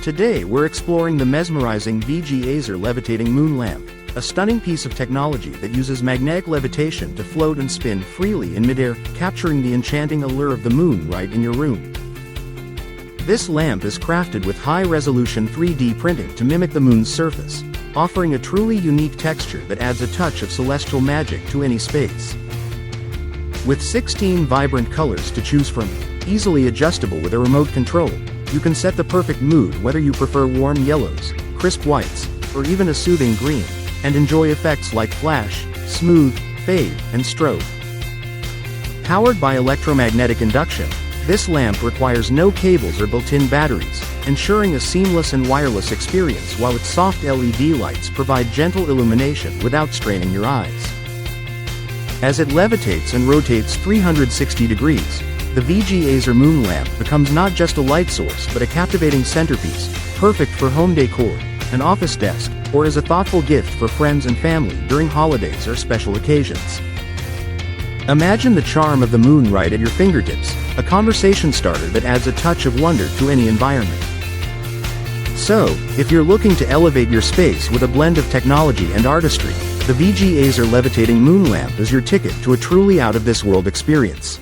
Today we're exploring the mesmerizing VGAzer Levitating Moon Lamp, a stunning piece of technology that uses magnetic levitation to float and spin freely in midair, capturing the enchanting allure of the moon right in your room. This lamp is crafted with high-resolution 3D printing to mimic the moon's surface, offering a truly unique texture that adds a touch of celestial magic to any space. With 16 vibrant colors to choose from, easily adjustable with a remote control, you can set the perfect mood whether you prefer warm yellows, crisp whites, or even a soothing green, and enjoy effects like flash, smooth, fade, and strobe. Powered by electromagnetic induction, this lamp requires no cables or built-in batteries, ensuring a seamless and wireless experience while its soft LED lights provide gentle illumination without straining your eyes. As it levitates and rotates 360 degrees, the VGAzer Moon Lamp becomes not just a light source but a captivating centerpiece, perfect for home decor, an office desk, or as a thoughtful gift for friends and family during holidays or special occasions. Imagine the charm of the moon right at your fingertips, a conversation starter that adds a touch of wonder to any environment. So, if you're looking to elevate your space with a blend of technology and artistry, the VGAzer Levitating Moon Lamp is your ticket to a truly out-of-this-world experience.